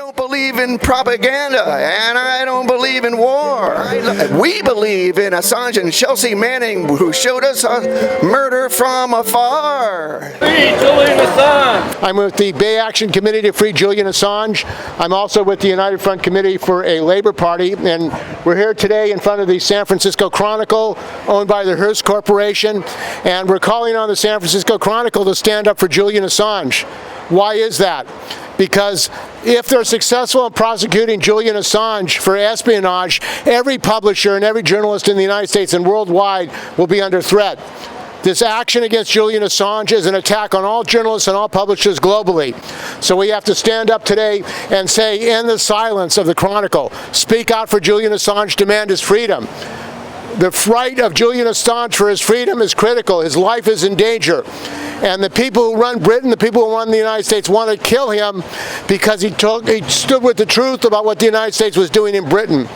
don't believe in propaganda, and I don't believe in war. We believe in Assange and Chelsea Manning, who showed us a murder from afar. Free Julian Assange! I'm with the Bay Action Committee to free Julian Assange. I'm also with the United Front Committee for a Labor Party, and we're here today in front of the San Francisco Chronicle, owned by the Hearst Corporation, and we're calling on the San Francisco Chronicle to stand up for Julian Assange. Why is that? Because if they're successful in prosecuting Julian Assange for espionage, every publisher and every journalist in the United States and worldwide will be under threat. This action against Julian Assange is an attack on all journalists and all publishers globally. So we have to stand up today and say, in the silence of the Chronicle, speak out for Julian Assange, demand his freedom. The fight of Julian Assange for his freedom is critical. His life is in danger. And the people who run Britain, the people who run the United States want to kill him because he stood with the truth about what the United States was doing in Britain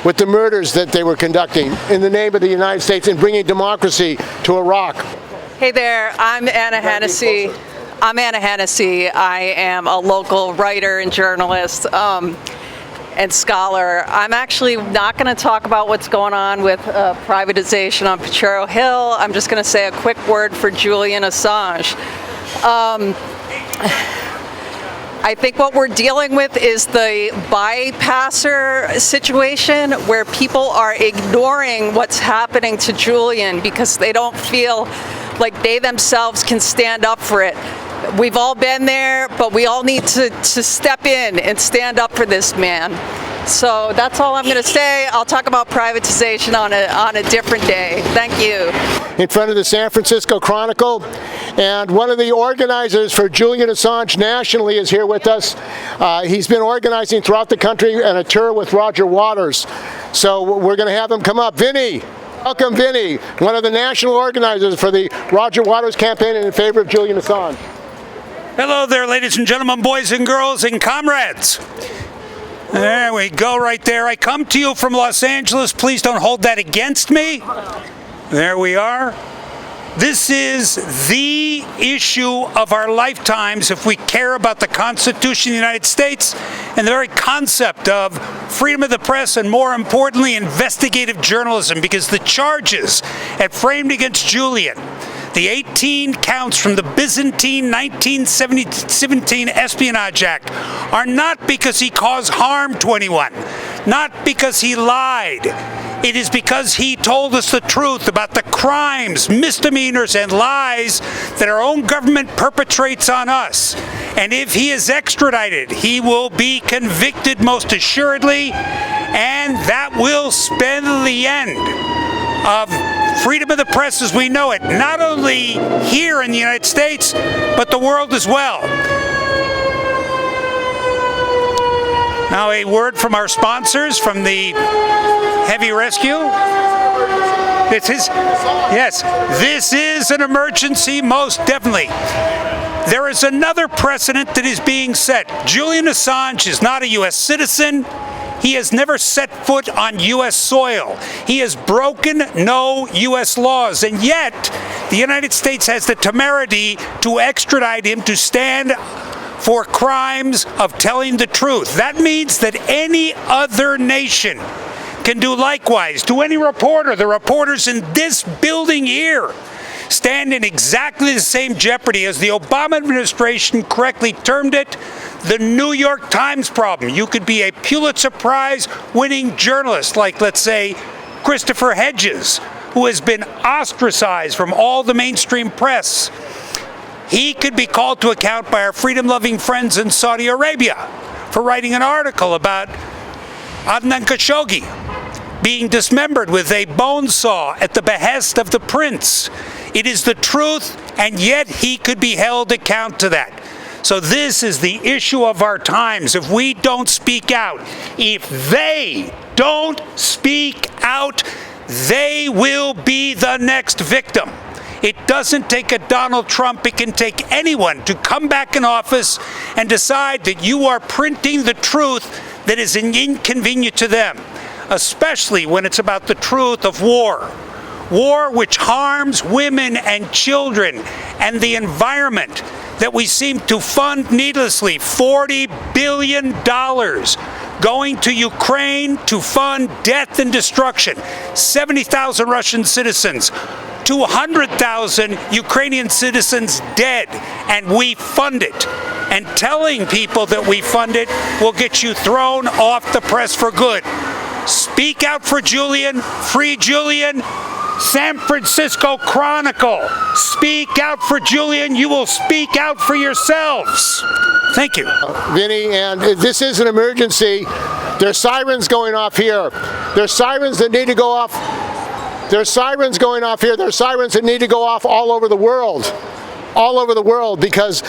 with the murders that they were conducting in the name of the United States and bringing democracy to Iraq. Hey there, I'm Anna Hennessy. I am a local writer and journalist and scholar. I'm actually not going to talk about what's going on with privatization on Potrero Hill. I'm just going to say a quick word for Julian Assange. I think what we're dealing with is the bypasser situation where people are ignoring what's happening to Julian because they don't feel like they themselves can stand up for it. We've all been there, but we all need to step in and stand up for this man. So that's all I'm going to say. I'll talk about privatization on a different day. Thank you. In front of the San Francisco Chronicle, and one of the organizers for Julian Assange nationally is here with us. He's been organizing throughout the country on a tour with Roger Waters. So we're going to have him come up. Vinny. Welcome, Vinny, one of the national organizers for the Roger Waters campaign in favor of Julian Assange. Hello there, ladies and gentlemen, boys and girls, and comrades. There we go, right there. I come to you from Los Angeles. Please don't hold that against me. There we are. This is the issue of our lifetimes if we care about the Constitution of the United States and the very concept of freedom of the press and, more importantly, investigative journalism, because the charges framed against Julian, the 18 counts from the Byzantine 1917 Espionage Act, are not because he caused harm to anyone, not because he lied. It is because he told us the truth about the crimes, misdemeanors, and lies that our own government perpetrates on us. And if he is extradited, he will be convicted most assuredly, and that will spell the end of freedom of the press as we know it, not only here in the United States, but the world as well. Now a word from our sponsors from the Heavy Rescue. This is an emergency, most definitely. There is another precedent that is being set. Julian Assange is not a U.S. citizen. He has never set foot on U.S. soil. He has broken no U.S. laws, and yet the United States has the temerity to extradite him to stand for crimes of telling the truth. That means that any other nation can do likewise to any reporter. The reporters in this building here stand in exactly the same jeopardy as the Obama administration correctly termed it, the New York Times problem. You could be a Pulitzer Prize winning journalist like, let's say, Christopher Hedges, who has been ostracized from all the mainstream press. He could be called to account by our freedom-loving friends in Saudi Arabia for writing an article about Adnan Khashoggi being dismembered with a bone saw at the behest of the prince. It is the truth, and yet he could be held account to that. So this is the issue of our times. If we don't speak out, if they don't speak out, they will be the next victim. It doesn't take a Donald Trump, it can take anyone to come back in office and decide that you are printing the truth that is inconvenient to them, especially when it's about the truth of war. War which harms women and children and the environment. that we seem to fund needlessly. $40 billion going to Ukraine to fund death and destruction. 70,000 Russian citizens, 200,000 Ukrainian citizens dead, and we fund it. And telling people that we fund it will get you thrown off the press for good. Speak out for Julian, free Julian. San Francisco Chronicle, speak out for Julian. You will speak out for yourselves. Thank you. Vinny, and this is an emergency. There's sirens going off here. There's sirens that need to go off. There's sirens going off here. There's sirens that need to go off all over the world. All over the world, because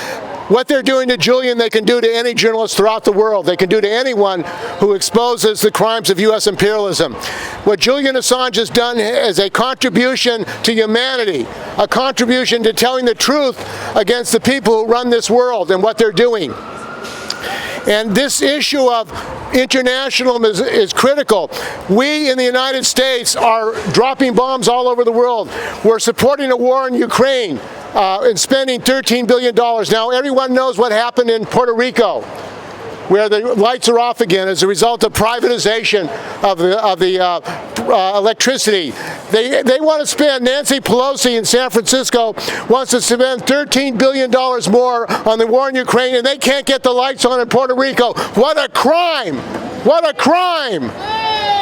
what they're doing to Julian, they can do to any journalist throughout the world. They can do to anyone who exposes the crimes of U.S. imperialism. What Julian Assange has done is a contribution to humanity, a contribution to telling the truth against the people who run this world and what they're doing. And this issue of internationalism is critical. We in the United States are dropping bombs all over the world. We're supporting a war in Ukraine and spending $13 billion. Now, everyone knows what happened in Puerto Rico, where the lights are off again as a result of privatization of the electricity. They want to spend, Nancy Pelosi in San Francisco wants to spend $13 billion more on the war in Ukraine, and they can't get the lights on in Puerto Rico. What a crime! What a crime!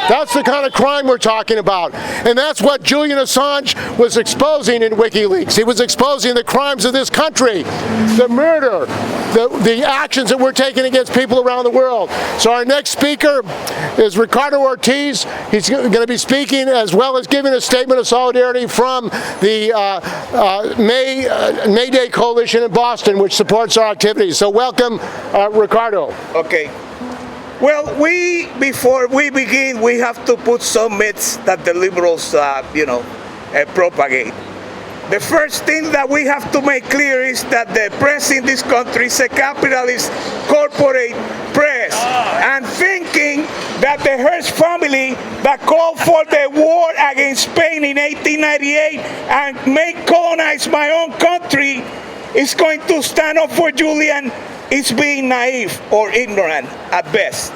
That's the kind of crime we're talking about. And that's what Julian Assange was exposing in WikiLeaks. He was exposing the crimes of this country, the murder, the actions that we're taking against people around the world. So our next speaker is Ricardo Ortiz. He's going to be speaking as well as giving a statement of solidarity from the May Day Coalition in Boston, which supports our activities. So welcome, Ricardo. Okay. Well, before we begin, we have to put some myths that the liberals, propagate. The first thing that we have to make clear is that the press in this country is a capitalist corporate press. And thinking that the Hearst family that called for the war against Spain in 1898 and may colonize my own country is going to stand up for Julian is being naive or ignorant at best.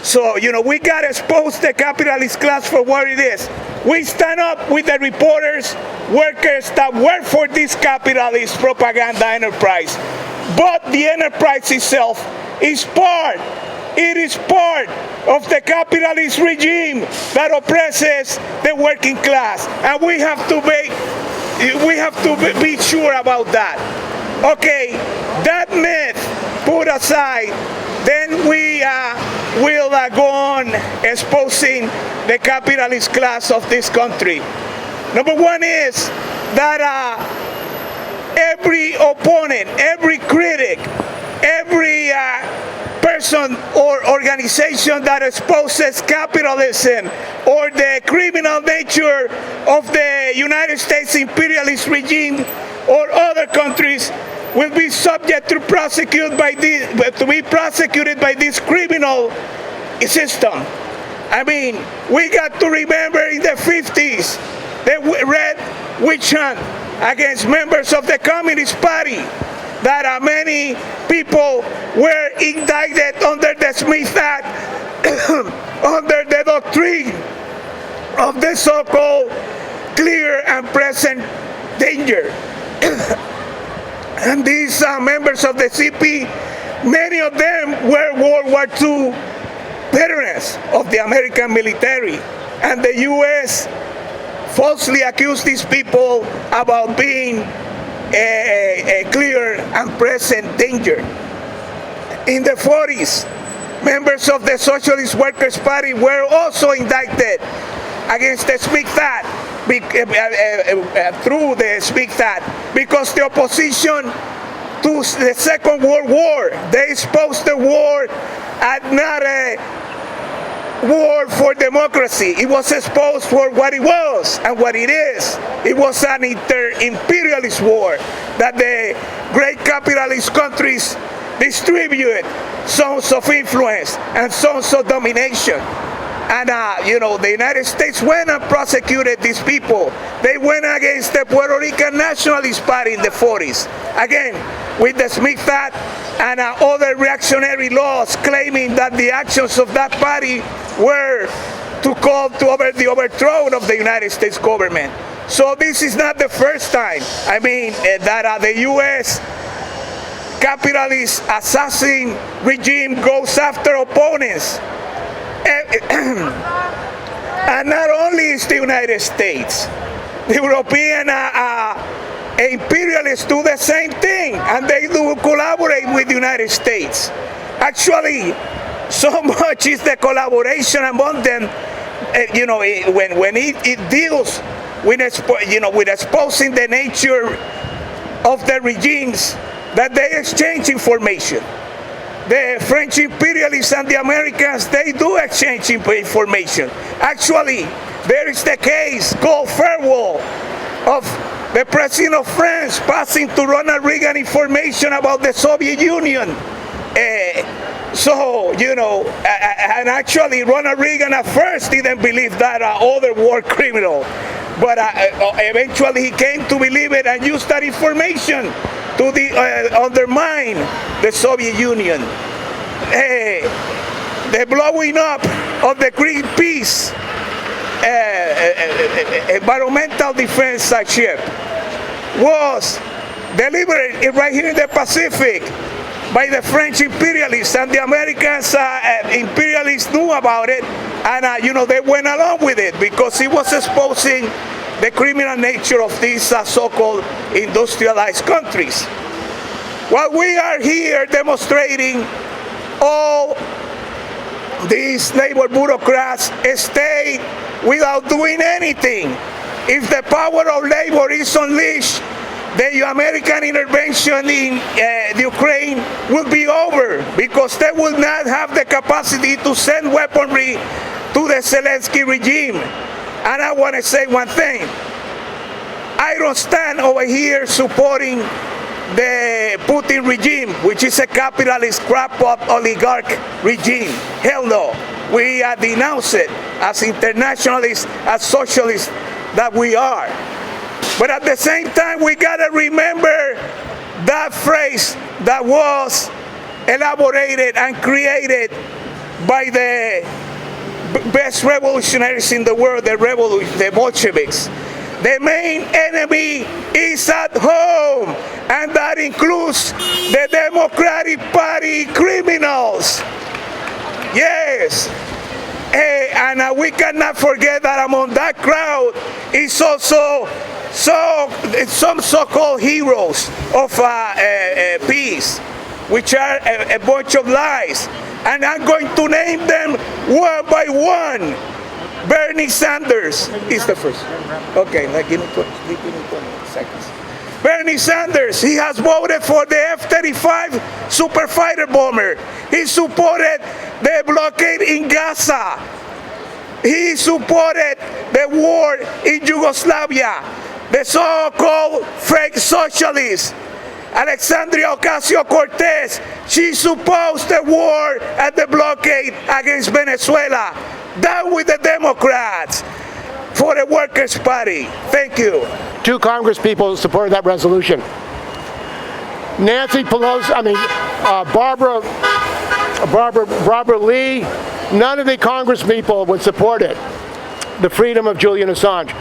So, we got to expose the capitalist class for what it is. We stand up with the reporters, workers that work for this capitalist propaganda enterprise. But the enterprise itself is part of the capitalist regime that oppresses the working class. And we have to be sure about that. Okay, that myth put aside, then we will go on exposing the capitalist class of this country. Number one is that every opponent, every critic, every person or organization that exposes capitalism or the criminal nature of the United States imperialist regime or other countries will be subject to be prosecuted by this criminal system. I mean, we got to remember in the 50s, the Red Witch Hunt against members of the Communist Party, that many people were indicted under the Smith Act, under the doctrine of the so-called clear and present danger. And these members of the CP, many of them were World War II veterans of the American military. And the U.S. falsely accused these people about being a clear and present danger. In the 40s, members of the Socialist Workers' Party were also indicted against the Smith Act, through the Smith Act, because the opposition to the Second World War, they exposed the war as not a war for democracy. It was exposed for what it was and what it is. It was an imperialist war that the great capitalist countries distributed zones of influence and zones of domination. And, the United States went and prosecuted these people. They went against the Puerto Rican Nationalist Party in the 40s. Again, with the Smith Act and other reactionary laws claiming that the actions of that party were to call to the overthrow of the United States government. So this is not the first time, that the U.S. capitalist assassin regime goes after opponents. And not only is the United States, the European imperialists do the same thing, and they do collaborate with the United States. Actually, so much is the collaboration among them, when it deals with, with exposing the nature of the regimes, that they exchange information. The French imperialists and the Americans, they do exchange information. Actually, there is the case called Firewall of the President of France passing to Ronald Reagan information about the Soviet Union. And actually Ronald Reagan at first didn't believe that other war criminal, but eventually he came to believe it and used that information to undermine the Soviet Union. The blowing up of the Greenpeace environmental defense ship was delivered right here in the Pacific by the French imperialists, and the Americans imperialists knew about it, and they went along with it because it was exposing the criminal nature of these so-called industrialized countries. While we are here demonstrating, all these labor bureaucrats stay without doing anything. If the power of labor is unleashed, the American intervention in Ukraine will be over, because they will not have the capacity to send weaponry to the Zelensky regime. And I want to say one thing. I don't stand over here supporting the Putin regime, which is a capitalist crackpot oligarch regime. Hell no. We denounce it as internationalists, as socialists that we are. But at the same time, we gotta remember that phrase that was elaborated and created by the best revolutionaries in the world, the Bolsheviks. The main enemy is at home, and that includes the Democratic Party criminals. Yes. And we cannot forget that among that crowd is also some so-called heroes of peace, which are a bunch of lies. And I'm going to name them one by one. Bernie Sanders is the first. Okay, give me 20 seconds. Bernie Sanders, he has voted for the F-35 super fighter bomber. He supported the blockade in Gaza. He supported the war in Yugoslavia. The so-called fake socialists, Alexandria Ocasio-Cortez, she supposed the war and the blockade against Venezuela. Down with the Democrats for the Workers' Party. Thank you. 2 Congress people supported that resolution. Nancy Pelosi, Barbara Lee, none of the Congress people would support it. The freedom of Julian Assange.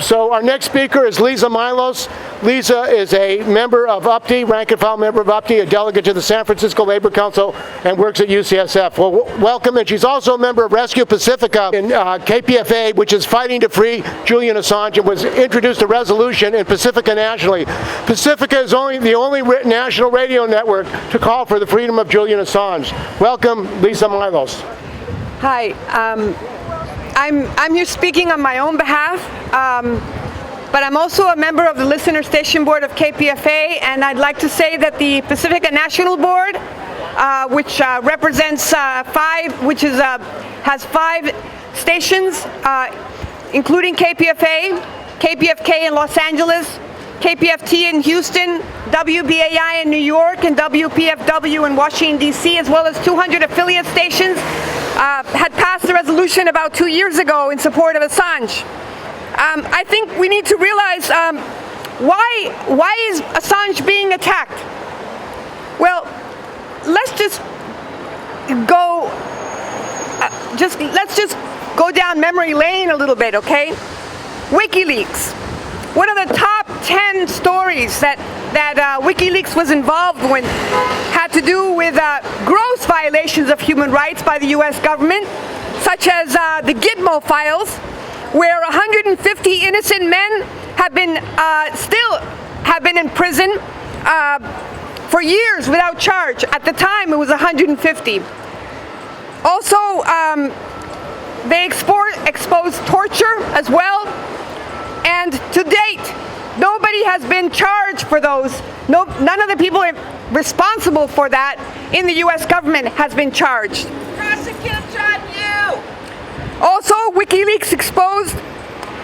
So our next speaker is Lisa Milos. Lisa is a member of UPTI, rank and file member of UPTI, a delegate to the San Francisco Labor Council, and works at UCSF. Well, welcome, and she's also a member of Rescue Pacifica in KPFA, which is fighting to free Julian Assange, and was introduced a resolution in Pacifica nationally. Pacifica is the only national radio network to call for the freedom of Julian Assange. Welcome, Lisa Milos. Hi. I'm here speaking on my own behalf, but I'm also a member of the Listener Station Board of KPFA, and I'd like to say that the Pacifica National Board, which represents has 5 stations, including KPFA, KPFK in Los Angeles, KPFT in Houston, WBAI in New York, and WPFW in Washington, D.C., as well as 200 affiliate stations, had passed a resolution about 2 years ago in support of Assange. I think we need to realize why is Assange being attacked? Well, let's just go. Let's just go down memory lane a little bit, okay? WikiLeaks. One of the top 10 stories that WikiLeaks was involved with had to do with gross violations of human rights by the U.S. government, such as the Gitmo files, where 150 innocent men have been in prison for years without charge. At the time, it was 150. Also, they exposed torture as well. And to date, nobody has been charged for those. None of the people responsible for that in the U.S. government has been charged. Prosecution on you! Also, WikiLeaks exposed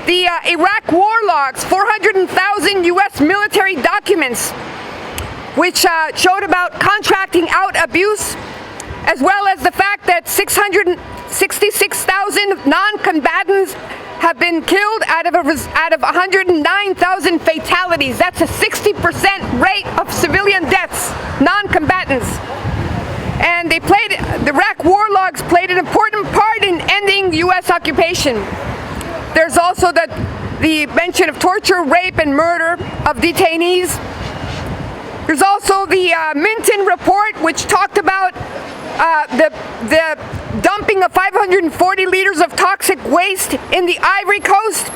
the Iraq war logs, 400,000 U.S. military documents, which showed about contracting out abuse, as well as the fact that 666,000 non-combatants have been killed out of 109,000 fatalities. That's a 60% rate of civilian deaths, non-combatants. And the Iraq war logs played an important part in ending U.S. occupation. There's also the mention of torture, rape, and murder of detainees. There's also the Minton report, which talked about the dumping of 540 liters of toxic waste in the Ivory Coast,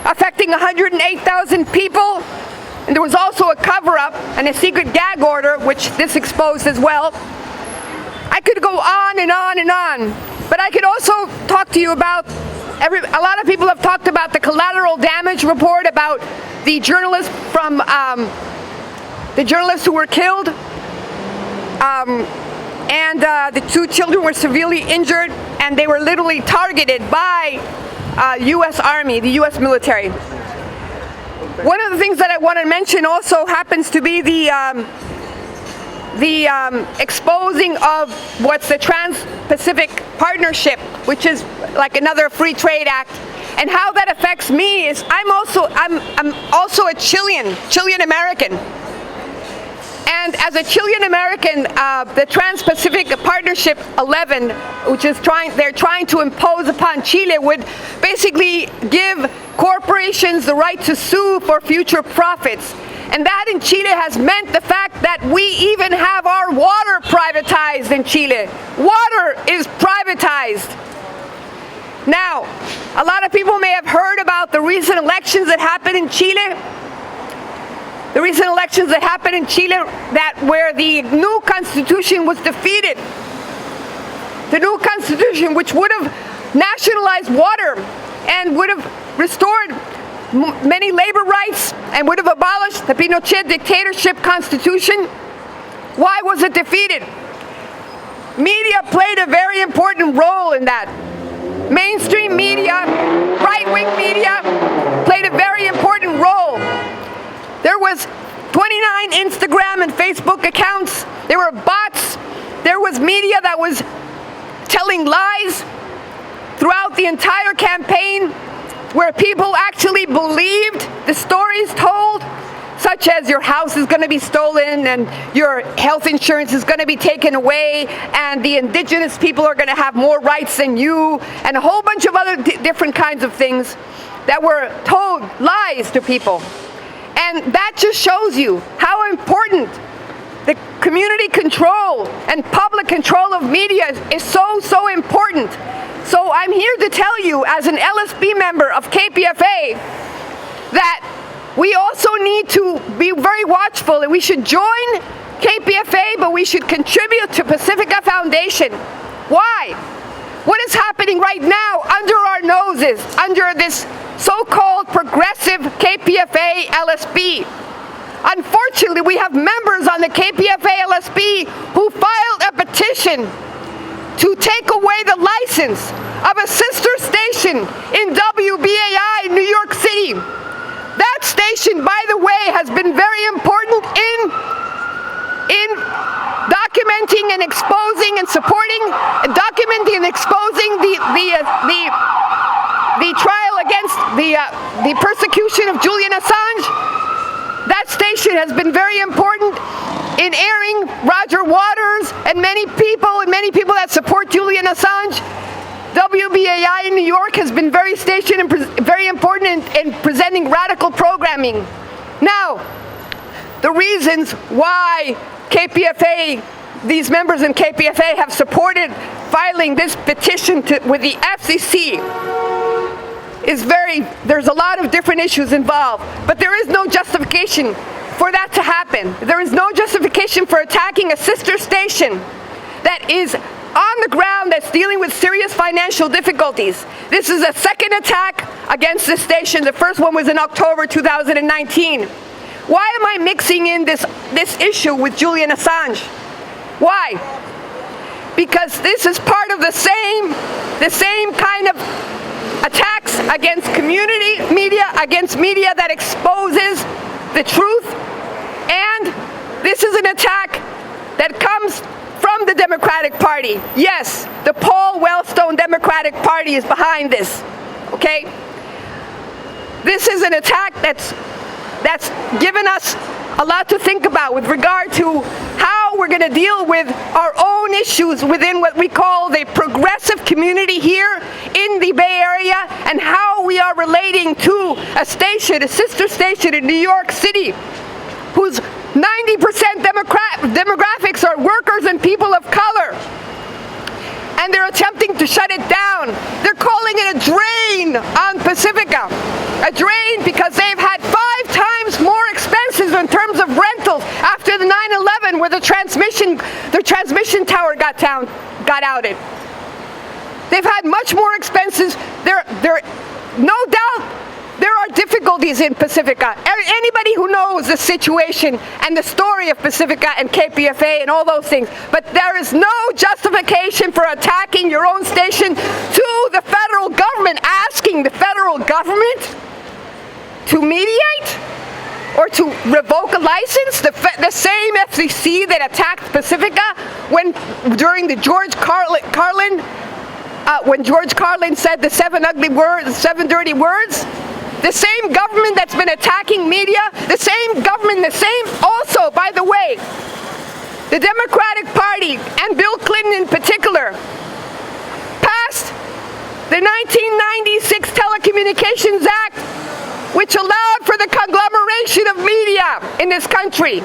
affecting 108,000 people. And there was also a cover-up and a secret gag order, which this exposed as well. I could go on and on and on, but I could also talk to you about a lot of people have talked about the collateral damage report about the journalists from the journalists who were killed, and the 2 children were severely injured, and they were literally targeted by U.S. Army, the U.S. military. One of the things that I want to mention also happens to be the exposing of what's the Trans-Pacific Partnership, which is like another free trade act, and how that affects me is I'm also a Chilean American. And as a Chilean American, the Trans-Pacific Partnership 11, which is they're trying to impose upon Chile, would basically give corporations the right to sue for future profits. And that in Chile has meant the fact that we even have our water privatized in Chile. Water is privatized. Now, a lot of people may have heard about the recent elections that happened in Chile. The recent elections that happened in Chile where the new constitution was defeated. The new constitution, which would have nationalized water and would have restored many labor rights and would have abolished the Pinochet dictatorship constitution. Why was it defeated? Media played a very important role in that. Mainstream media, right-wing media played a very important role. There was 29 Instagram and Facebook accounts. There were bots. There was media that was telling lies throughout the entire campaign, where people actually believed the stories told, such as your house is going to be stolen and your health insurance is going to be taken away and the indigenous people are going to have more rights than you, and a whole bunch of other different kinds of things that were told lies to people. And that just shows you how important the community control and public control of media is so important. So I'm here to tell you, as an LSP member of KPFA, that we also need to be very watchful, and we should join KPFA, but we should contribute to Pacifica Foundation. Why? What is happening right now under our noses, under this so-called progressive KPFA LSP? Unfortunately, we have members on the KPFA LSP who filed a petition to take away the license of a sister station in WBAI in New York City. That station, by the way, has been very important in documenting and exposing and supporting, documenting and exposing the trial against the persecution of Julian Assange. That station has been very important in airing Roger Waters and many people that support Julian Assange. WBAI in New York has been very very important in presenting radical programming. Now, the reasons why KPFA, these members in KPFA have supported filing this petition with the FCC there's a lot of different issues involved, but there is no justification for that to happen. There is no justification for attacking a sister station that is on the ground, that's dealing with serious financial difficulties. This is a second attack against this station. The first one was in October 2019. Why am I mixing in this issue with Julian Assange? Why? Because this is part of the same kind of attacks against community media, against media that exposes the truth, and this is an attack that comes from the Democratic Party. Yes, the Paul Wellstone Democratic Party is behind this, okay? This is an attack that's given us a lot to think about with regard to how we're going to deal with our own issues within what we call the progressive community here in the Bay Area, and how we are relating to a sister station in New York City, whose 90% demographics are workers and people of color. And they're attempting to shut it down. They're calling it a drain on Pacifica. A drain because they've had 5 times more expenses in terms of rentals after the 9/11, where the transmission tower got outed. They've had much more expenses. No doubt there are difficulties in Pacifica. Anybody who knows the situation and the story of Pacifica and KPFA and all those things, but there is no justification for attacking your own station to the federal government, asking the federal government to mediate or to revoke a license. The same FCC that attacked Pacifica during the George Carlin, when George Carlin said the 7 ugly words, 7 dirty words. The same government that's been attacking media, also, by the way, the Democratic Party and Bill Clinton in particular passed the 1996 Telecommunications Act, which allowed for the conglomeration of media in this country.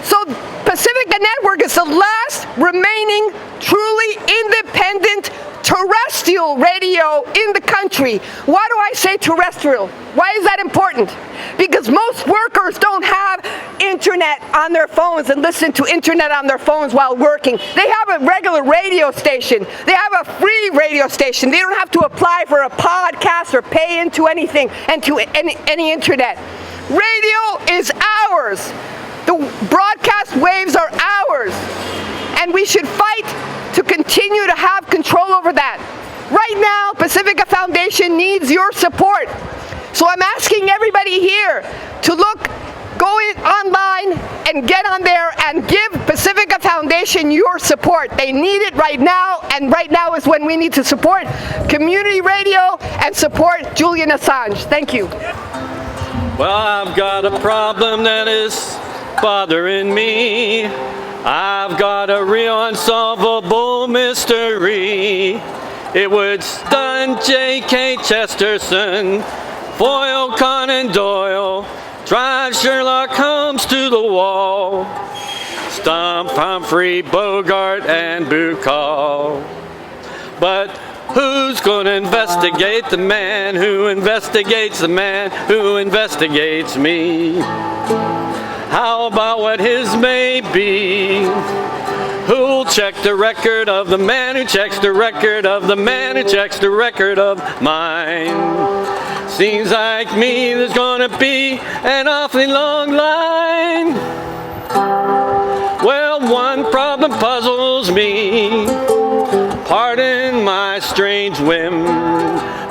So Pacifica Network is the last remaining truly independent terrestrial radio in the country. Why do I say terrestrial? Why is that important? Because most workers don't have internet on their phones and listen to internet on their phones while working. They have a regular radio station. They have a free radio station. They don't have to apply for a podcast or pay into anything, into any internet. Radio is ours. The broadcast waves are ours. And we should fight to continue to have control over that. Right now, Pacifica Foundation needs your support. So I'm asking everybody here to go online and get on there and give Pacifica Foundation your support. They need it right now, and right now is when we need to support community radio and support Julian Assange. Thank you. Well, I've got a problem that is bothering me. I've got a real unsolvable mystery. It would stun J.K. Chesterton, foil Conan Doyle, drive Sherlock Holmes to the wall, stump Humphrey Bogart and Bukal. But who's gonna investigate the man who investigates the man who investigates me? How about what his may be? Who'll check the record of the man who checks the record of the man who checks the record of mine? Seems like me there's gonna be an awfully long line. Well, one problem puzzles me. Pardon my strange whim,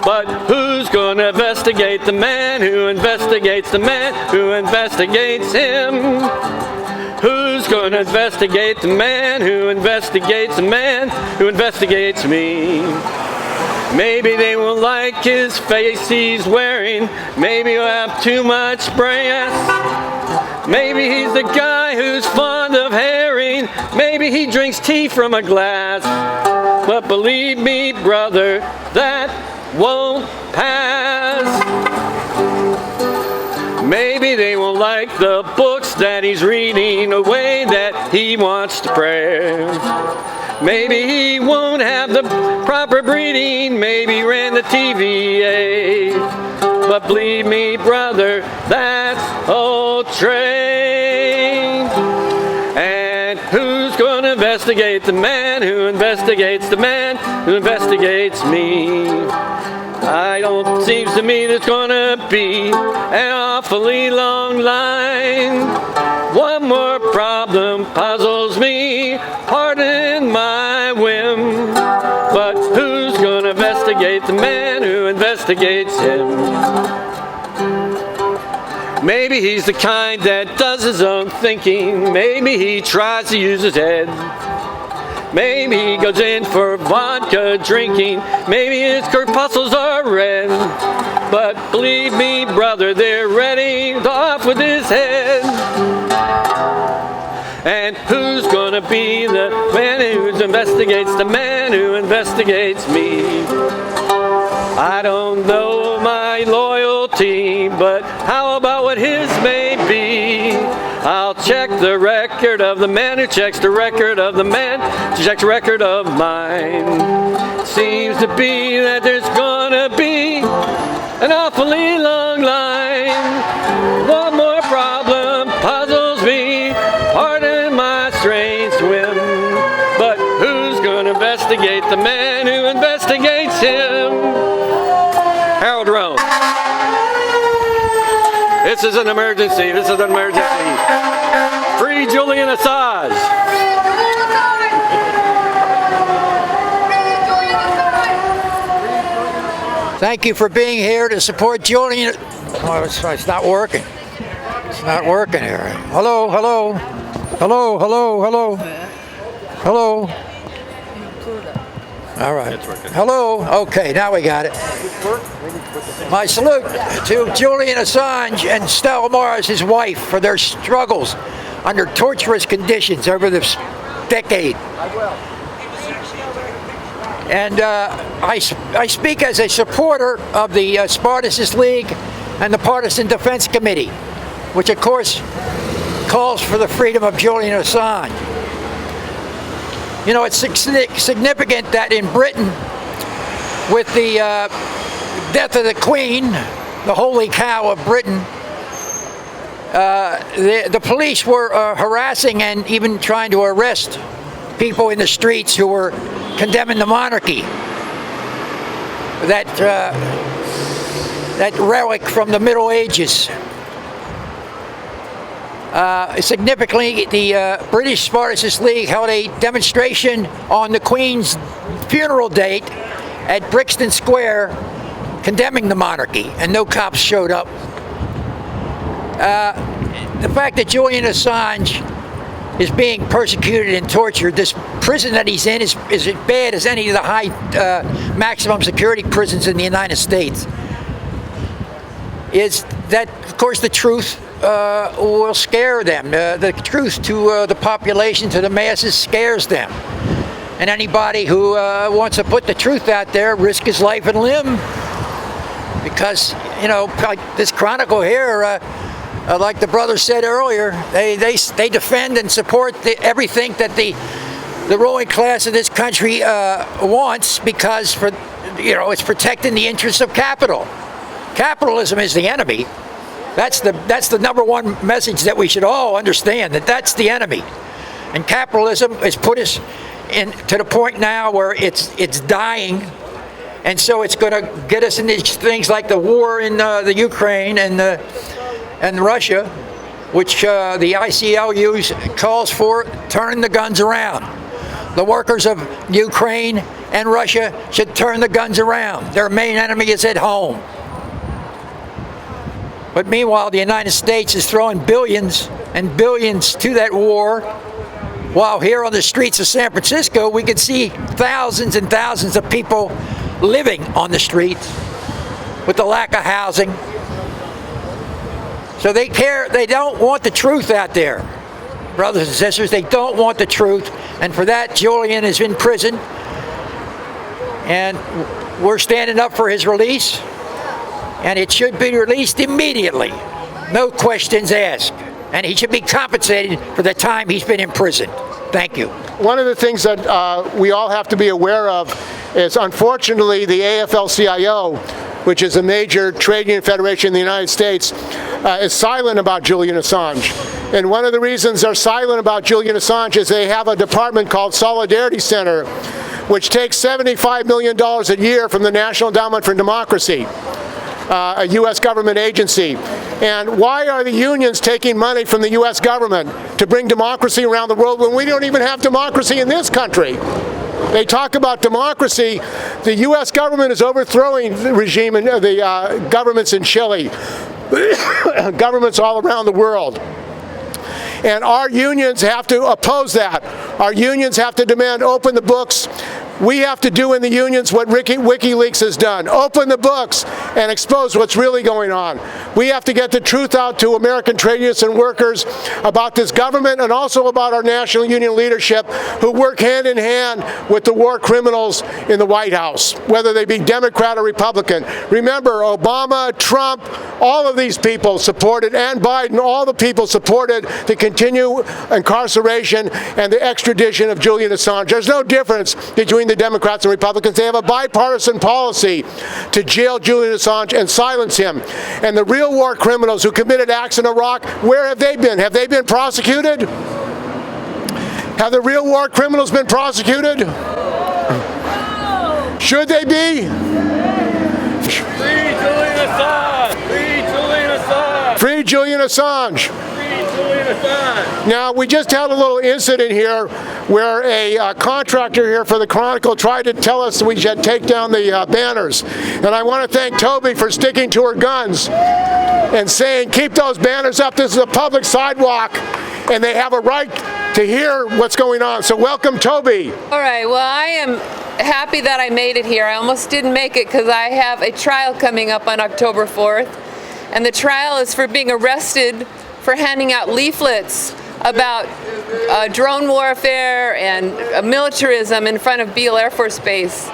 but who's gonna investigate the man who investigates the man who investigates him? Who's gonna investigate the man who investigates the man who investigates me? Maybe they won't like his face he's wearing. Maybe he'll have too much brass. Maybe he's the guy who's fond of herring. Maybe he drinks tea from a glass. But believe me, brother, that won't pass. Maybe they won't like the books that he's reading, the way that he wants to pray. Maybe he won't have the proper breeding. Maybe he ran the TVA. But believe me, brother, that's old train. And who's going to investigate the man who investigates the man who investigates me? I don't, seems to me there's gonna be an awfully long line. One more problem puzzles me, pardon my whim. But who's gonna investigate the man who investigates him? Maybe he's the kind that does his own thinking. Maybe he tries to use his head. Maybe he goes in for vodka drinking. Maybe his corpuscles are red. But believe me, brother, they're ready to off with his head. And who's gonna be the man who investigates the man who investigates me? I don't know my loyalty, but how about what his may be? I'll check the record of the man who checks the record of the man who checks the record of mine. Seems to be that there's gonna be an awfully long line. One more problem puzzles me, pardon my strange whim. But who's gonna investigate the man who investigates him? Harold Roan. This is an emergency. This is an emergency. Free Julian Assange. Thank you for being here to support Julian. Oh, it's not working. It's not working here. Hello, hello. Hello, hello, hello. Hello. All right. Hello. Okay, now we got it. My salute to Julian Assange and Stella Mars, his wife, for their struggles under torturous conditions over this decade. And I speak as a supporter of the Spartacus League and the Partisan Defense Committee, which of course calls for the freedom of Julian Assange. You know, it's significant that in Britain, with the death of the Queen, the holy cow of Britain, the police were harassing and even trying to arrest people in the streets who were condemning the monarchy. That relic from the Middle Ages. Significantly, the British Spartacus League held a demonstration on the Queen's funeral date at Brixton Square condemning the monarchy, and no cops showed up. The fact that Julian Assange is being persecuted and tortured, this prison that he's in is as bad as any of the high maximum security prisons in the United States, is that, of course, the truth will scare them. The truth to the population, to the masses, scares them. And anybody who wants to put the truth out there risk his life and limb. Because, you know, like this Chronicle here, like the brother said earlier, they defend and support everything that the ruling class of this country wants, because it's protecting the interests of capital. Capitalism is the enemy. That's the number one message that we should all understand, that's the enemy. And capitalism has put us to the point now where it's dying, and so it's going to get us into things like the war in the Ukraine and Russia, which the ICLU calls for turning the guns around. The workers of Ukraine and Russia should turn the guns around. Their main enemy is at home. But meanwhile, the United States is throwing billions and billions to that war, while here on the streets of San Francisco, we can see thousands and thousands of people living on the streets with the lack of housing. So they don't want the truth out there. Brothers and sisters, they don't want the truth. And for that, Julian is in prison. And we're standing up for his release. And it should be released immediately. No questions asked. And he should be compensated for the time he's been in prison. Thank you. One of the things that we all have to be aware of is, unfortunately, the AFL-CIO, which is a major trade union federation in the United States, is silent about Julian Assange. And one of the reasons they're silent about Julian Assange is they have a department called Solidarity Center, which takes $75 million a year from the National Endowment for Democracy, a U.S. government agency. And why are the unions taking money from the U.S. government to bring democracy around the world when we don't even have democracy in this country? They talk about democracy. The U.S. government is overthrowing the regime and the governments in Chile, governments all around the world. And our unions have to oppose that. Our unions have to demand open the books. We have to do in the unions what WikiLeaks has done. Open the books and expose what's really going on. We have to get the truth out to American trade unions and workers about this government and also about our national union leadership who work hand in hand with the war criminals in the White House, whether they be Democrat or Republican. Remember, Obama, Trump, all of these people supported, and Biden, all the people supported the continued incarceration and the extradition of Julian Assange. There's no difference between the Democrats and Republicans. They have a bipartisan policy to jail Julian Assange and silence him. And the real war criminals who committed acts in Iraq, where have they been? Have they been prosecuted? Have the real war criminals been prosecuted? Should they be? Free Julian Assange! Free Julian Assange! Free Julian Assange! Free Julian Assange! Now, we just had a little incident here where a contractor here for the Chronicle tried to tell us we should take down the banners. And I want to thank Toby for sticking to her guns and saying, keep those banners up. This is a public sidewalk, and they have a right to hear what's going on. So welcome, Toby. All right, well, I am happy that I made it here. I almost didn't make it because I have a trial coming up on October 4th. And the trial is for being arrested for handing out leaflets about drone warfare and militarism in front of Beale Air Force Base.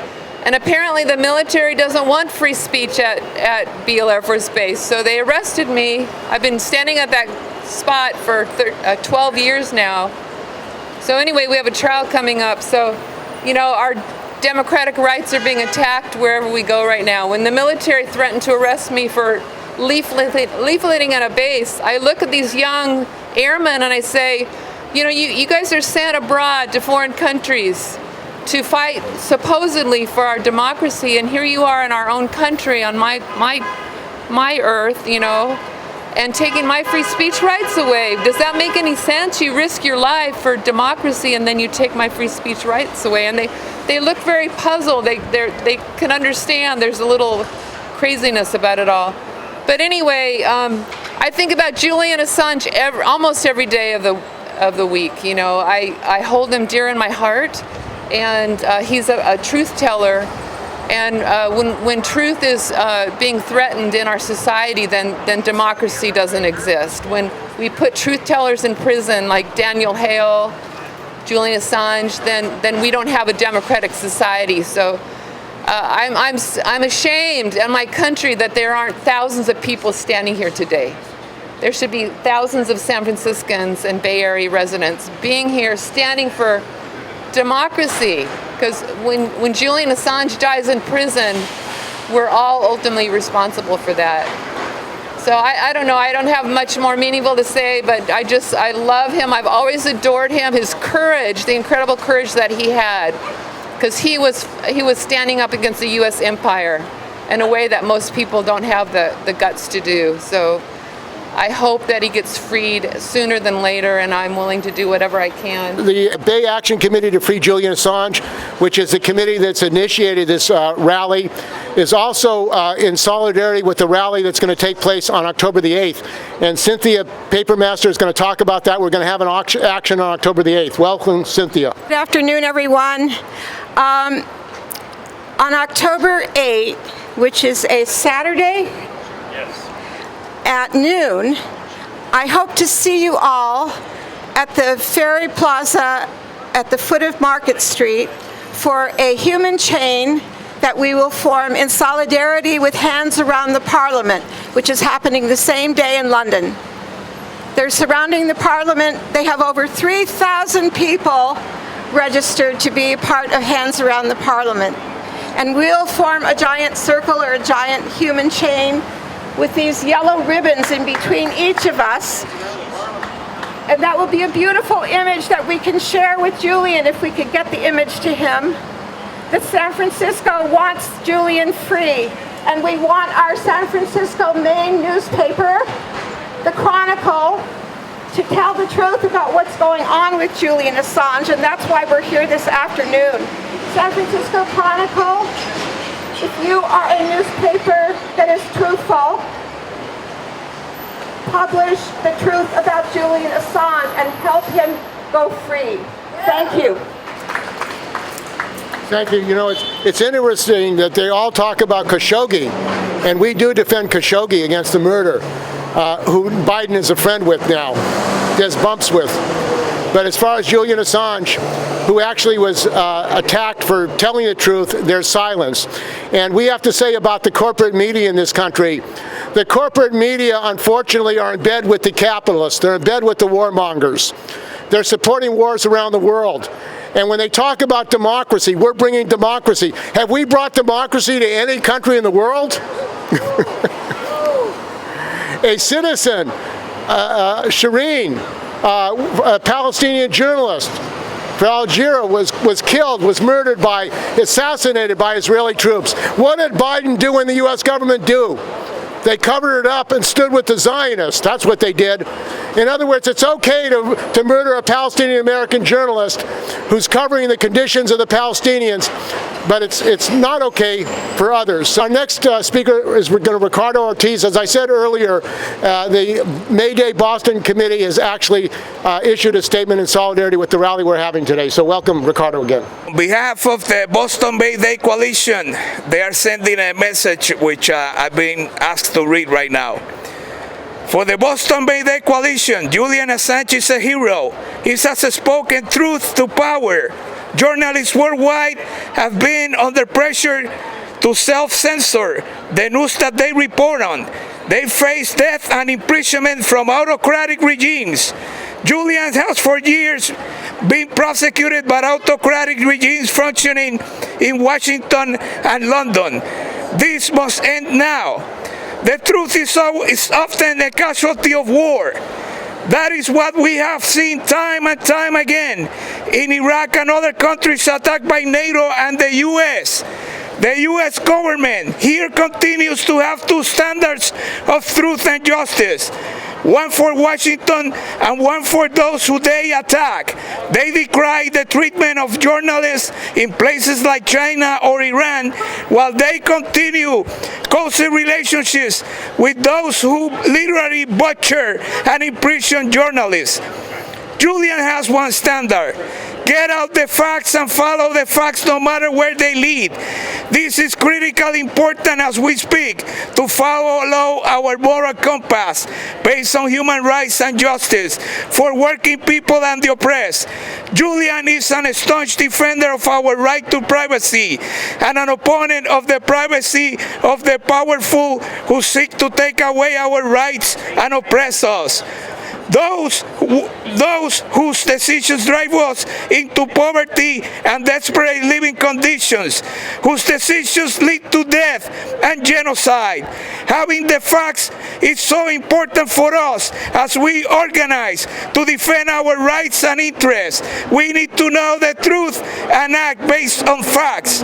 And apparently the military doesn't want free speech at Beale Air Force Base, so they arrested me. I've been standing at that spot for 12 years now. So anyway, we have a trial coming up. So, you know, our democratic rights are being attacked wherever we go right now. When the military threatened to arrest me for leafleting at a base, I look at these young airmen and I say, you know, you guys are sent abroad to foreign countries to fight supposedly for our democracy, and here you are in our own country on my earth, you know, and taking my free speech rights away. Does that make any sense? You risk your life for democracy and then you take my free speech rights away. And they look very puzzled. They can understand there's a little craziness about it all. But anyway, I think about Julian Assange almost every day of the week. You know, I hold him dear in my heart, and he's a truth teller. And when truth is being threatened in our society, then democracy doesn't exist. When we put truth tellers in prison, like Daniel Hale, Julian Assange, then we don't have a democratic society. So I'm ashamed in my country that there aren't thousands of people standing here today. There should be thousands of San Franciscans and Bay Area residents being here, standing for democracy. Because when Julian Assange dies in prison, we're all ultimately responsible for that. So I don't know, I don't have much more meaningful to say, but I love him. I've always adored him, his courage, the incredible courage that he had. Because he was standing up against the U.S. empire in a way that most people don't have the guts to do. So I hope that he gets freed sooner than later, and I'm willing to do whatever I can. The Bay Action Committee to Free Julian Assange, which is the committee that's initiated this rally, is also in solidarity with the rally that's going to take place on October the 8th. And Cynthia Papermaster is going to talk about that. We're going to have an action on October the 8th. Welcome, Cynthia. Good afternoon, everyone. On October 8th, which is a Saturday, at noon, I hope to see you all at the Ferry Plaza at the foot of Market Street for a human chain that we will form in solidarity with Hands Around the Parliament, which is happening the same day in London. They're surrounding the Parliament. They have over 3,000 people registered to be part of Hands Around the Parliament. And we'll form a giant circle or a giant human chain with these yellow ribbons in between each of us. And that will be a beautiful image that we can share with Julian if we could get the image to him. That San Francisco wants Julian free. And we want our San Francisco main newspaper, the Chronicle, to tell the truth about what's going on with Julian Assange, and that's why we're here this afternoon. San Francisco Chronicle, if you are a newspaper that is truthful, publish the truth about Julian Assange and help him go free. Thank you. Thank you. You know, it's interesting that they all talk about Khashoggi, and we do defend Khashoggi against the murder, who Biden is a friend with now, does bumps with. But as far as Julian Assange, who actually was attacked for telling the truth, there's silence. And we have to say about the corporate media in this country, the corporate media, unfortunately, are in bed with the capitalists. They're in bed with the warmongers. They're supporting wars around the world. And when they talk about democracy, we're bringing democracy. Have we brought democracy to any country in the world? A citizen, Shireen, a Palestinian journalist for Al Jazeera, was killed, was murdered assassinated by Israeli troops. What did Biden do and the U.S. government do? They covered it up and stood with the Zionists. That's what they did. In other words, it's okay to murder a Palestinian-American journalist who's covering the conditions of the Palestinians, but it's not okay for others. Our next speaker is Ricardo Ortiz. As I said earlier, the May Day Boston Committee has actually issued a statement in solidarity with the rally we're having today. So welcome, Ricardo, again. On behalf of the Boston May Day Coalition, they are sending a message which I've been asked to read right now. For the Boston May Day Coalition, Julian Assange is a hero. He has spoken truth to power. Journalists worldwide have been under pressure to self-censor the news that they report on. They face death and imprisonment from autocratic regimes. Julian has for years been prosecuted by autocratic regimes functioning in Washington and London. This must end now. The truth is often a casualty of war. That is what we have seen time and time again in Iraq and other countries attacked by NATO and the U.S. The U.S. government here continues to have two standards of truth and justice. One for Washington and one for those who they attack. They decry the treatment of journalists in places like China or Iran, while they continue cozy relationships with those who literally butcher and imprison journalists. Julian has one standard. Get out the facts and follow the facts no matter where they lead. This is critically important as we speak to follow our moral compass based on human rights and justice for working people and the oppressed. Julian is an staunch defender of our right to privacy and an opponent of the privacy of the powerful who seek to take away our rights and oppress us. Those whose decisions drive us into poverty and desperate living conditions, whose decisions lead to death and genocide. Having the facts is so important for us as we organize to defend our rights and interests. We need to know the truth and act based on facts.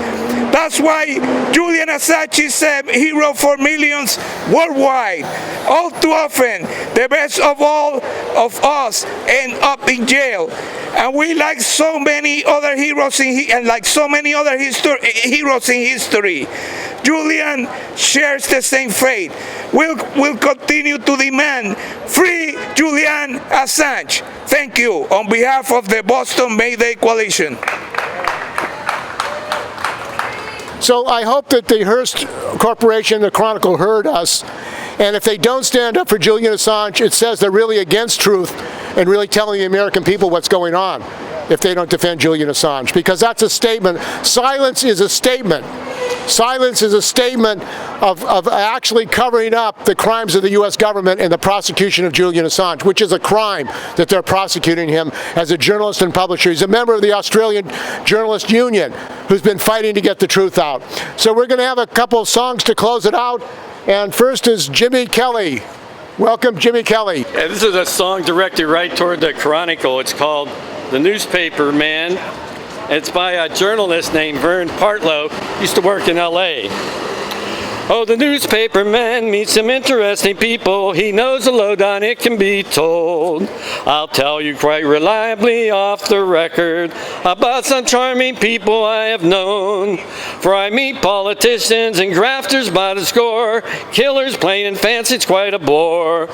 That's why Julian Assange is a hero for millions worldwide. All too often, the best of all of us end up in jail, and we, like so many other heroes heroes in history, Julian shares the same fate. We'll continue to demand free Julian Assange. Thank you on behalf of the Boston May Day Coalition. So I hope that the Hearst Corporation, the Chronicle, heard us. And if they don't stand up for Julian Assange, it says they're really against truth and really telling the American people what's going on if they don't defend Julian Assange, because that's a statement. Silence is a statement. Silence is a statement of actually covering up the crimes of the U.S. government and the prosecution of Julian Assange, which is a crime that they're prosecuting him as a journalist and publisher. He's a member of the Australian Journalist Union who's been fighting to get the truth out. So we're going to have a couple of songs to close it out, and first is Jimmy Kelly. Welcome, Jimmy Kelly. Yeah, this is a song directed right toward the Chronicle. It's called The Newspaper Man. It's by a journalist named Vern Partlow, used to work in LA. Oh, the newspaper man meets some interesting people. He knows the lowdown, it can be told. I'll tell you quite reliably off the record about some charming people I have known. For I meet politicians and grafters by the score, killers plain and fancy, it's quite a bore.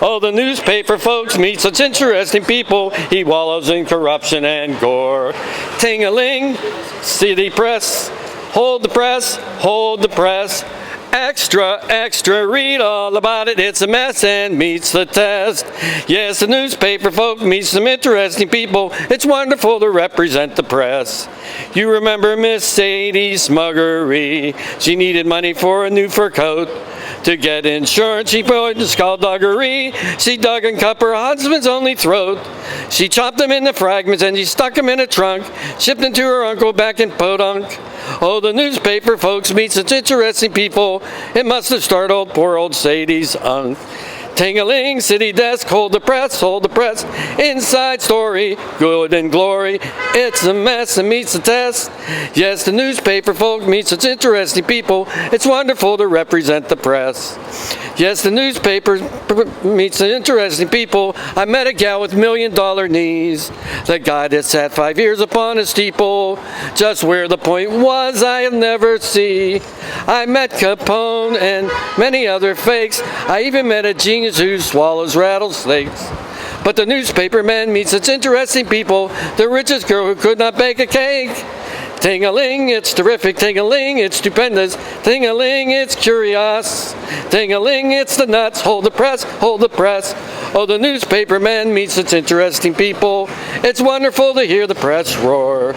Oh, the newspaper folks meet such interesting people. He wallows in corruption and gore. Ting-a-ling, city press, hold the press, hold the press. Extra, extra, read all about it. It's a mess and meets the test. Yes, the newspaper folk meets some interesting people. It's wonderful to represent the press. You remember Miss Sadie Smuggery. She needed money for a new fur coat. To get insurance, she put in skullduggery. She dug and cut her husband's only throat. She chopped them into fragments and she stuck them in a trunk. Shipped them to her uncle back in Podunk. Oh, the newspaper folks meet such interesting people. It must have startled poor old Sadie's unk. Ting-a-ling, city desk, hold the press, hold the press. Inside story, good and glory. It's a mess and meets the test. Yes, the newspaper folk meet such interesting people. It's wonderful to represent the press. Yes, the newspaper meets some interesting people. I met a gal with $1 million knees. The guy that sat 5 years upon a steeple. Just where the point was, I'll never see. I met Capone and many other fakes. I even met a genius who swallows rattlesnakes. But the newspaper man meets such interesting people. The richest girl who could not bake a cake. Ting-a-ling, it's terrific. Ting-a-ling, it's stupendous. Ting-a-ling, it's curious. Ting-a-ling, it's the nuts. Hold the press, hold the press. Oh, the newspaper man meets such interesting people. It's wonderful to hear the press roar.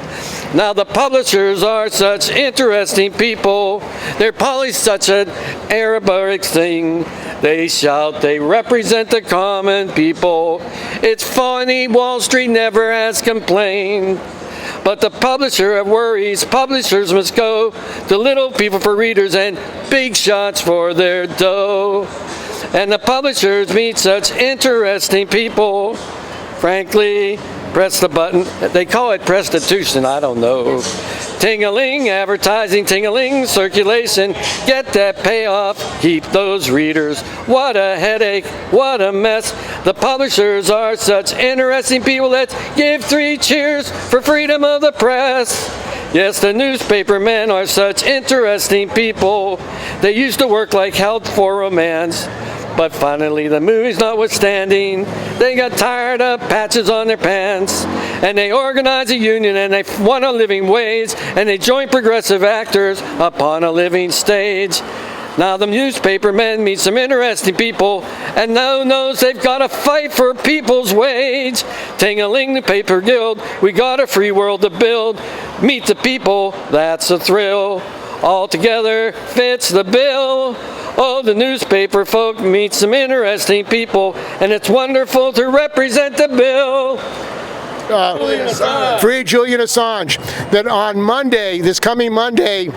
Now the publishers are such interesting people. Their policy's such an Arabic thing. They shout, they represent the common people. It's funny, Wall Street never has complained. But the publisher have worries. Publishers must go to little people for readers and big shots for their dough. And the publishers meet such interesting people. Frankly, press the button. They call it prostitution, I don't know. Ting-a-ling, advertising, ting-a-ling, circulation. Get that payoff, keep those readers. What a headache, what a mess. The publishers are such interesting people. Let's give 3 cheers for freedom of the press. Yes, the newspaper men are such interesting people. They used to work like hell for romance. But finally, the movies notwithstanding, they got tired of patches on their pants. And they organized a union and they won a living wage. And they joined progressive actors upon a living stage. Now the newspaper men meet some interesting people. And now knows they've got to fight for people's wage. Ting-a-ling, the paper guild, we got a free world to build. Meet the people, that's a thrill. All together fits the bill. Oh, the newspaper folk meet some interesting people, and it's wonderful to represent the bill. Free Julian Assange. That on Monday, this coming Monday,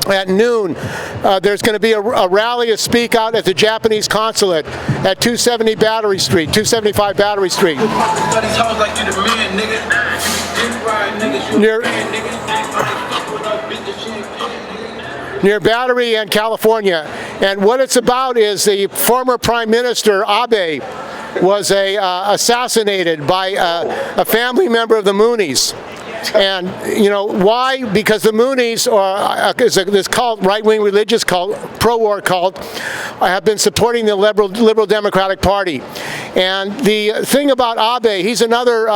at noon, there's going to be a rally, a speak out at the Japanese consulate at 270 Battery Street, 275 Battery Street. Near Battery and California. And what it's about is the former Prime Minister, Abe, was assassinated by a family member of the Moonies. And, you know, why? Because the Moonies, or this cult, right-wing religious cult, pro-war cult, have been supporting the Liberal Democratic Party. And the thing about Abe, he's another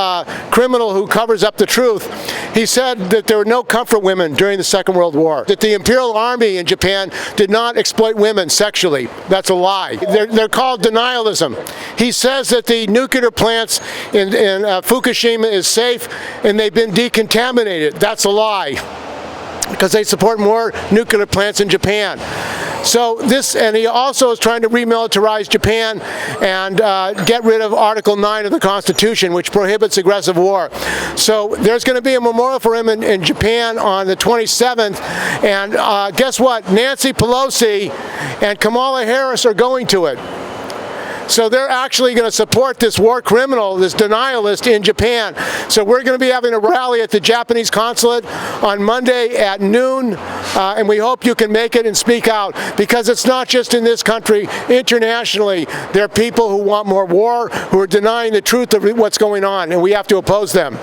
criminal who covers up the truth. He said that there were no comfort women during the Second World War, that the Imperial Army in Japan did not exploit women sexually. That's a lie. They're called denialism. He says that the nuclear plants in Fukushima is safe and they've been decontaminated. That's a lie, because they support more nuclear plants in Japan. So this, and he also is trying to remilitarize Japan and get rid of Article 9 of the Constitution, which prohibits aggressive war. So there's going to be a memorial for him in Japan on the 27th, and guess what? Nancy Pelosi and Kamala Harris are going to it. So they're actually going to support this war criminal, this denialist in Japan. So we're going to be having a rally at the Japanese consulate on Monday at noon, and we hope you can make it and speak out, because it's not just in this country. Internationally, there are people who want more war, who are denying the truth of what's going on, and we have to oppose them.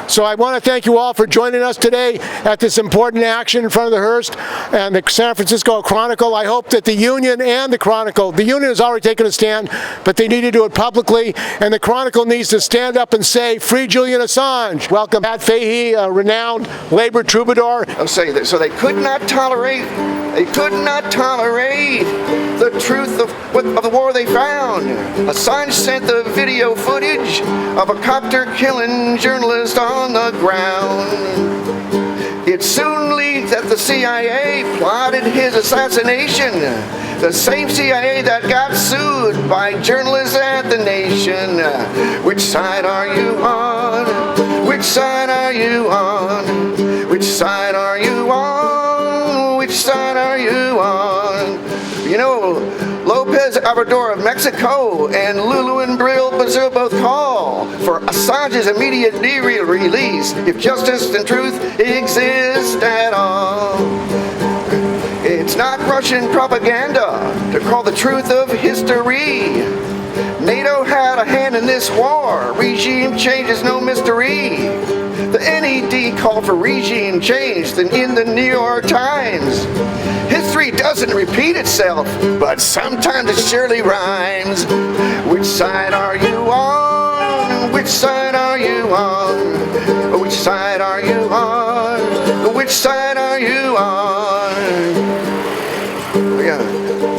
So I want to thank you all for joining us today at this important action in front of the Hearst and the San Francisco Chronicle. I hope that the Union and the Chronicle, the Union has already taken a stand, but they need to do it publicly, and the Chronicle needs to stand up and say, free Julian Assange. Welcome Pat Fahey, a renowned labor troubadour. I'll say that. So they could not tolerate the truth of the war they found. Assange sent the video footage of a copter killing journalists on the ground. It soon leaked that the CIA plotted his assassination. The same CIA that got sued by journalists at The Nation. Which side are you on? Which side are you on? Which side are you on? Which side are you on? You know, Lopez Obrador of Mexico and Lulu and Brazil both call for Assange's immediate release if justice and truth exist at all. It's not Russian propaganda to call the truth of history. NATO had a hand in this war. Regime change is no mystery. The NED called for regime change in the New York Times. History doesn't repeat itself, but sometimes it surely rhymes. Which side are you on? Which side are you on? Which side are you on? Which side are you on?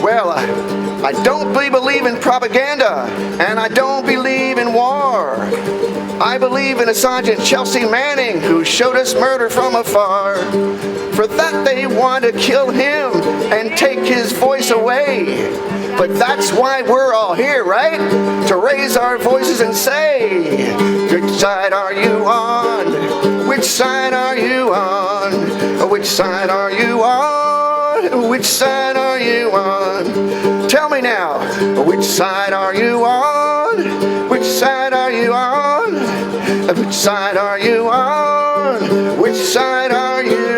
Well, I don't believe in propaganda, and I don't believe in war. I believe in Assange and Chelsea Manning, who showed us murder from afar. For that they want to kill him and take his voice away. But that's why we're all here, right? To raise our voices and say, which side are you on? Which side are you on? Which side are you on? Which side are you on? Tell me now, which side are you on? Which side are you on? Which side are you on? Which side are you